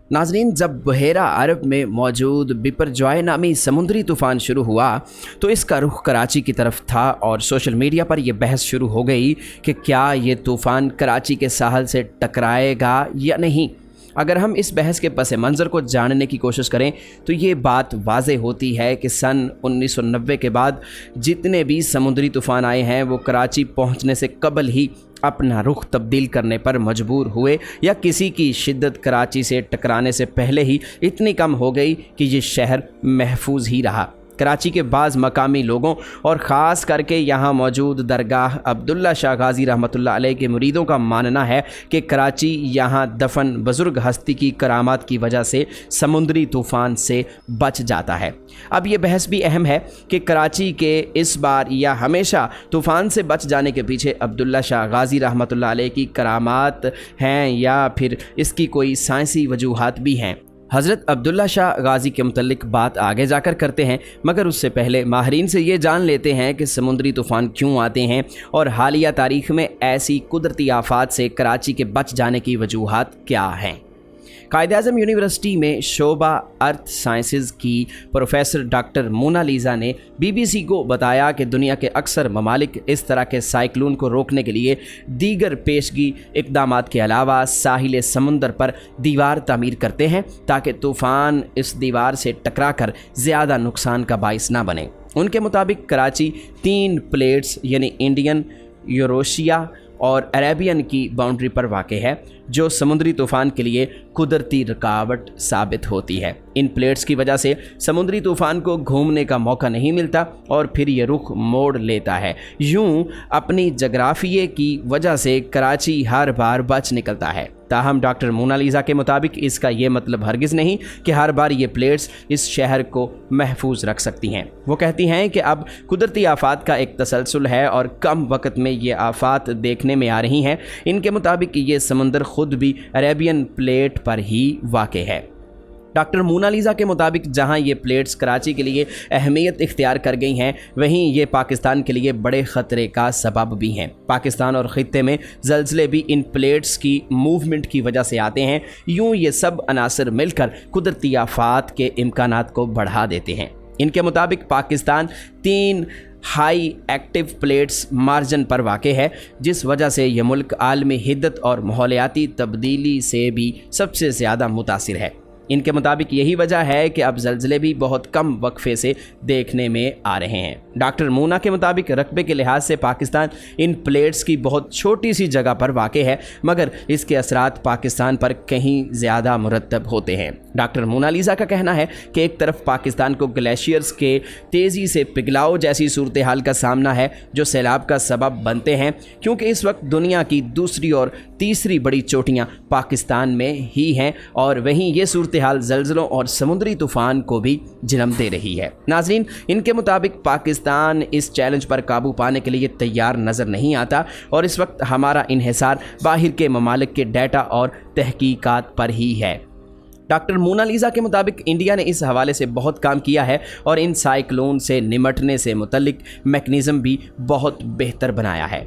नाजरीन, जब बहेरा अरब में मौजूद बिपरजॉय नामी समुद्री तूफ़ान शुरू हुआ तो इसका रुख कराची की तरफ था और सोशल मीडिया पर यह बहस शुरू हो गई कि क्या ये तूफ़ान कराची के साहल से टकराएगा या नहीं। अगर हम इस बहस के पस मंज़र को जानने की कोशिश करें तो ये बात वाज़े होती है कि सन 1990 के बाद जितने भी समुद्री तूफ़ान आए हैं वो कराची पहुंचने से कबल ही अपना रुख तब्दील करने पर मजबूर हुए या किसी की शिद्दत कराची से टकराने से पहले ही इतनी कम हो गई कि ये शहर महफूज ही रहा। कराची के बाज़ मकामी लोगों और ख़ास करके यहाँ मौजूद दरगाह अब्दुल्ला शाह गाज़ी रहमतुल्लाह अलैह के मुरीदों का मानना है कि कराची यहाँ दफन बुज़ुर्ग हस्ती की करामात की वजह से समुद्री तूफ़ान से बच जाता है। अब ये बहस भी अहम है कि कराची के इस बार या हमेशा तूफ़ान से बच जाने के पीछे अब्दुल्ला शाह गाज़ी रहमतुल्लाह अलैह की करामात हैं या फिर इसकी कोई साइंसी वजूहात भी हैं। हज़रत अब्दुल्ला शाह गाज़ी के मुतल्लिक बात आगे जाकर करते हैं, मगर उससे पहले माहिरीन से ये जान लेते हैं कि समुद्री तूफ़ान क्यों आते हैं और हालिया तारीख़ में ऐसी कुदरती आफ़ात से कराची के बच जाने की वजूहात क्या हैं। कायद-ए-आज़म यूनिवर्सिटी में शोबा अर्थ साइंसेज़ की प्रोफेसर डॉक्टर मोनालिसा ने BBC को बताया कि दुनिया के अक्सर ममालिक इस तरह के साइक्लोन को रोकने के लिए दीगर पेशगी इक़दामात के अलावा साहिल समुंदर पर दीवार तामीर करते हैं ताकि तूफ़ान इस दीवार से टकरा कर ज़्यादा नुकसान का बाइस ना बने। उनके मुताबिक कराची 3 प्लेट्स यानी इंडियन, यूरोशिया और अरेबियन की बाउंड्री पर वाक़ है जो समुद्री तूफ़ान के लिए कुदरती रुकावट साबित होती है। इन प्लेट्स की वजह से समुद्री तूफ़ान को घूमने का मौका नहीं मिलता और फिर ये रुख मोड़ लेता है। यूं अपनी जगराफिए की वजह से कराची हर बार बच निकलता है। ताहम डॉक्टर मोनालिसा के मुताबिक इसका ये मतलब हरगिज़ नहीं कि हर बार ये प्लेट्स इस शहर को महफूज रख सकती हैं। वो कहती हैं कि अब कुदरती आफ़ात का एक तसलसल है और कम वक्त में ये आफ़ात देखने में आ रही हैं। इनके मुताबिक ये समंदर ख़ुद भी अरेबियन प्लेट पर ही वाक़ है। डॉक्टर मोनालिसा के मुताबिक जहां ये प्लेट्स कराची के लिए अहमियत इख्तियार कर गई हैं, वहीं ये पाकिस्तान के लिए बड़े ख़तरे का सबब भी हैं। पाकिस्तान और ख़ित्ते में ज़लज़ले भी इन प्लेट्स की मूवमेंट की वजह से आते हैं। यूं ये सब अनासर मिलकर कुदरती आफ़ात के इम्कानात को बढ़ा देते हैं। इनके मुताबिक Pakistan 3 high active plates margin पर वाक़ है, जिस वजह से यह मुल्क आलमी हिद्दत और माहौलियाती तब्दीली से भी सबसे ज़्यादा मुतासिर है। इनके मुताबिक यही वजह है कि अब ज़लज़ले भी बहुत कम वक्फे से देखने में आ रहे हैं। डॉक्टर मोना के मुताबिक रकबे के लिहाज से पाकिस्तान इन प्लेट्स की बहुत छोटी सी जगह पर वाक़ है, मगर इसके असरात पाकिस्तान पर कहीं ज़्यादा मुरतब होते हैं। डॉक्टर मोनालिसा का कहना है कि एक तरफ पाकिस्तान को ग्लेशियर्स के तेज़ी से पिघलाव जैसी सूरत हाल का सामना है जो सैलाब का सबब बनते हैं, क्योंकि इस वक्त दुनिया की दूसरी और तीसरी बड़ी चोटियाँ पाकिस्तान में ही हैं और वहीं ये सूरत हाल ज़लज़लों और समुद्री तूफ़ान को भी जन्म दे रही है। नाज़रीन, इनके मुताबिक पाकिस्तान इस चैलेंज पर काबू पाने के लिए तैयार नज़र नहीं आता और इस वक्त हमारा इन्हिसार बाहर के ममालिक के डेटा और तहकीकात पर ही है। डॉक्टर मोनालिसा के मुताबिक इंडिया ने इस हवाले से बहुत काम किया है और इन साइक्लोन से निमटने से मुतल्लिक मैकेनिज़्म भी बहुत बेहतर बनाया है।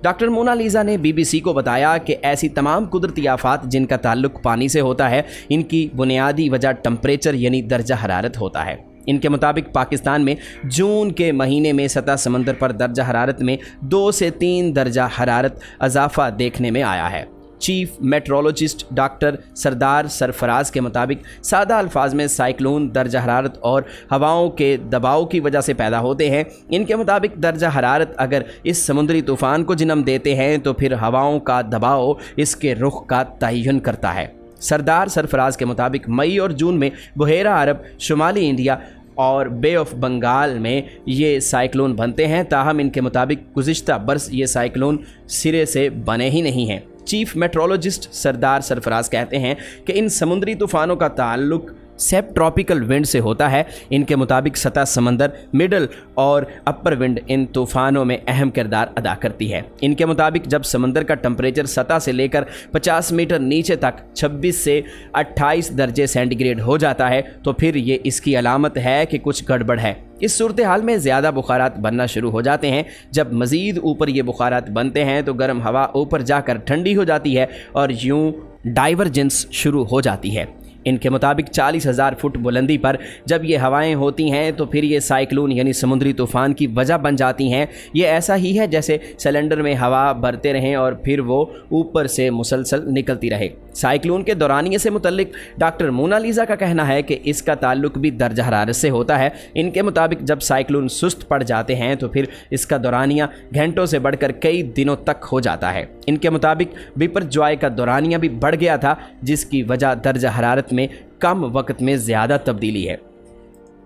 डॉक्टर मोनालिसा ने BBC को बताया कि ऐसी तमाम कुदरती आफ़ात जिनका ताल्लुक़ पानी से होता है, इनकी बुनियादी वजह टेम्परेचर यानी दर्जा हरारत होता है। इनके मुताबिक पाकिस्तान में जून के महीने में सतह समंदर पर दर्जा हरारत में 2 से 3 दर्जा हरारत इजाफा देखने में आया है। चीफ मेट्रोलॉजिस्ट डॉक्टर सरदार सरफराज के मुताबिक सादा अल्फाज में साइक्लोन दर्जा हरारत और हवाओं के दबाव की वजह से पैदा होते हैं। इनके मुताबिक दर्जा हरारत अगर इस समुद्री तूफ़ान को जन्म देते हैं तो फिर हवाओं का दबाव इसके रुख का तयन करता है। सरदार सरफराज के मुताबिक मई और जून में बहेरा अरब, शुमाली इंडिया और बे ऑफ बंगाल में ये साइक्लोन बनते हैं। ताहम इनके मुताबिक गुज़िश्ता बरस ये साइक्लोन सिरे से बने ही नहीं हैं। चीफ मेट्रोलॉजिस्ट सरदार सरफराज कहते हैं कि इन समुद्री तूफ़ानों का ताल्लुक़ सब ट्रॉपिकल विंड से होता है। इनके मुताबिक सतह समंदर, मिडल और अपर विंड इन तूफ़ानों में अहम किरदार अदा करती है। इनके मुताबिक जब समंदर का टेम्परेचर सतह से लेकर 50 मीटर नीचे तक 26 से 28 दर्जे सेंटीग्रेड हो जाता है तो फिर ये इसकी अलामत है कि कुछ गड़बड़ है। इस सूरत हाल में ज़्यादा बुखारात बनना शुरू हो जाते हैं। जब मज़ीद ऊपर ये बुखारात बनते हैं तो गर्म हवा ऊपर जाकर ठंडी हो जाती है और यूँ डाइवर्जेंस शुरू हो जाती है। इनके मुताबिक 40,000 फुट बुलंदी पर जब ये हवाएं होती हैं तो फिर ये साइक्लोन यानी समुद्री तूफ़ान की वजह बन जाती हैं। ये ऐसा ही है जैसे सिलेंडर में हवा भरते रहें और फिर वो ऊपर से मुसलसल निकलती रहे। साइक्लोन के दौरानिये से मुतल्लिक डॉक्टर मोनालिसा का कहना है कि इसका ताल्लुक भी दर्ज हरारत से होता है। इनके मुताबिक जब साइक्लोन सुस्त पड़ जाते हैं तो फिर इसका दौरानिया घंटों से बढ़कर कई दिनों तक हो जाता है। इनके मुताबिक बिपरजॉय का दौरानिया भी बढ़ गया था, जिसकी वजह दर्ज हरारत में कम वक्त में ज़्यादा तब्दीली है।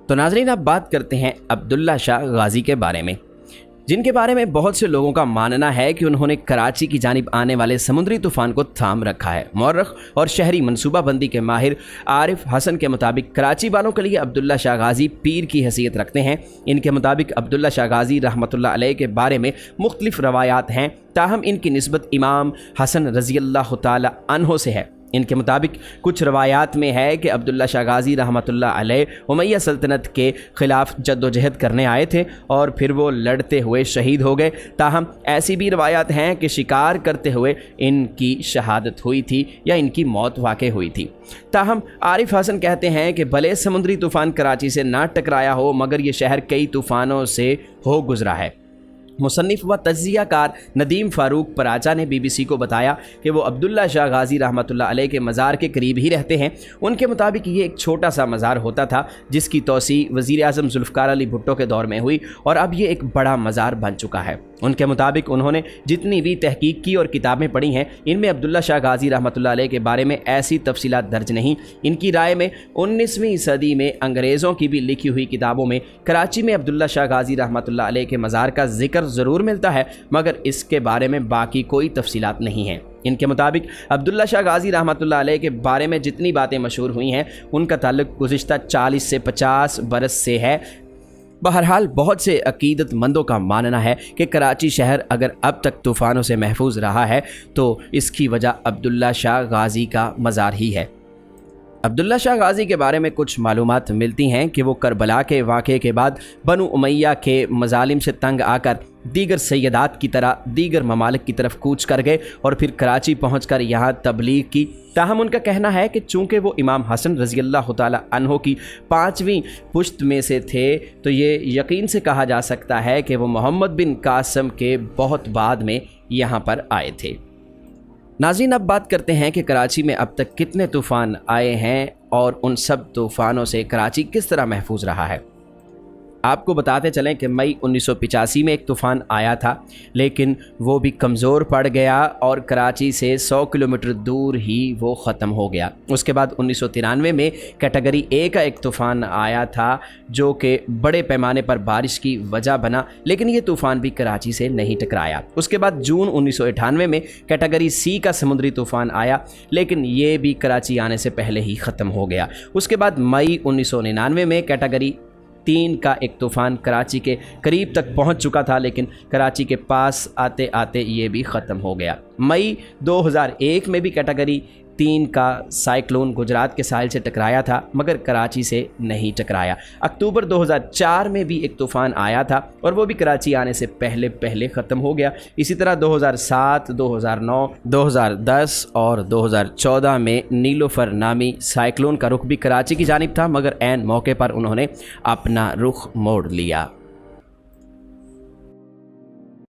तो नाज़रीन, अब बात करते हैं अब्दुल्ला शाह गाज़ी के बारे में, जिनके बारे में बहुत से लोगों का मानना है कि उन्होंने कराची की जानिब आने वाले समुद्री तूफ़ान को थाम रखा है। मौर्रख और शहरी मनसूबाबंदी के माहिर आरिफ हसन के मुताबिक कराची वालों के लिए अब्दुल्ला शाह गाज़ी पीर की हैसियत रखते हैं। इनके मुताबिक अब्दुल्ला शाह गाज़ी रहमतुल्लाह अलैह के बारे में मुख्तलिफ रवायात हैं, ताहम इनकी निस्बत इमाम हसन रज़ी अल्लाह तआला अन्हो से है। इनके मुताबिक कुछ रवायात में है कि अब्दुल्ला शाह गाज़ी रहमतुल्लाह अलैह उमैया सल्तनत के ख़िलाफ़ जद्दोजहद करने आए थे और फिर वो लड़ते हुए शहीद हो गए। ताहम ऐसी भी रवायात हैं कि शिकार करते हुए इनकी शहादत हुई थी या इनकी मौत वाक़ई हुई थी। ताहम आरिफ हसन कहते हैं कि भले समुद्री तूफ़ान कराची से ना टकराया हो, मगर ये शहर कई तूफ़ानों से हो गुज़रा है। मुसन्निफ़ व तज्ज़िया कार नदीम फ़ारूक पराचा ने BBC को बताया कि वो अब्दुल्ला शाह गाज़ी रहमतुल्लाह अलैह के मज़ार के करीब ही रहते हैं। उनके मुताबिक ये एक छोटा सा मज़ार होता था, जिसकी तोसी वज़ीर आज़म ज़ुल्फ़िकार अली भुट्टो के दौर में हुई और अब ये एक बड़ा मज़ार बन चुका है। उनके मुताबिक उन्होंने जितनी भी तहकीक की और किताबें पढ़ी हैं, इनमें अब्दुल्ला शाह गाज़ी रहमतुल्लाह अलैह के बारे में ऐसी तफसीलात दर्ज नहीं। इनकी राय में 19वीं सदी में अंग्रेज़ों की भी लिखी हुई किताबों में कराची में अब्दुल्ला शाह गाज़ी रहमतुल्लाह अलैह के मज़ार का ज़िक्र ज़रूर मिलता है, मगर इसके बारे में बाकी कोई तफसीलात नहीं हैं। इनके मुताबिक अब्दुल्ला शाह गाज़ी रहमतुल्लाह अलैह के बारे में जितनी बातें मशहूर हुई हैं, उनका ताल्लुक़ गुज़िश्ता 40 से 50 बरस से है। बहरहाल बहुत से अकीदतमंदों का मानना है कि कराची शहर अगर अब तक तूफ़ानों से महफूज रहा है तो इसकी वजह अब्दुल्ला शाह गाज़ी का मज़ार ही है। अब्दुल्ला शाह गाज़ी के बारे में कुछ मालूमात मिलती हैं कि वो करबला के वाक़े के बाद बनु उमैया के मज़ालिम से तंग आकर दीगर सैयदात की तरह दीगर ममालिक की तरफ कूच कर गए और फिर कराची पहुंचकर यहाँ तबलीग की। ताहम उनका कहना है कि चूँकि वो इमाम हसन रज़ी अल्लाह तआला अन्हो की 5वीं पुश्त में से थे, तो ये यकीन से कहा जा सकता है कि वो मोहम्मद बिन कासम के बहुत बाद में यहाँ पर आए थे। नाज़रीन, अब बात करते हैं कि कराची में अब तक कितने तूफ़ान आए हैं और उन सब तूफ़ानों से कराची किस तरह महफूज रहा है। आपको बताते चलें कि मई 1985 में एक तूफ़ान आया था, लेकिन वो भी कमज़ोर पड़ गया और कराची से 100 किलोमीटर दूर ही वो ख़त्म हो गया। उसके बाद 1993 में कैटेगरी A का एक तूफ़ान आया था, जो कि बड़े पैमाने पर बारिश की वजह बना, लेकिन ये तूफ़ान भी कराची से नहीं टकराया। उसके बाद जून 1998 में कैटेगरी C का समुद्री तूफ़ान आया, लेकिन ये भी कराची आने से पहले ही ख़त्म हो गया। उसके बाद मई 1999 में कैटेगरी 3 का एक तूफ़ान कराची के करीब तक पहुंच चुका था, लेकिन कराची के पास आते आते ये भी ख़त्म हो गया। मई 2001 में भी कैटेगरी 3 का साइक्लोन गुजरात के साहिल से टकराया था, मगर कराची से नहीं टकराया। अक्टूबर 2004 में भी एक तूफ़ान आया था और वो भी कराची आने से पहले पहले ख़त्म हो गया। इसी तरह 2007, 2009, 2010 और 2014 में नीलोफर नामी साइक्लोन का रुख भी कराची की जानिब था, मगर ऐन मौके पर उन्होंने अपना रुख मोड़ लिया।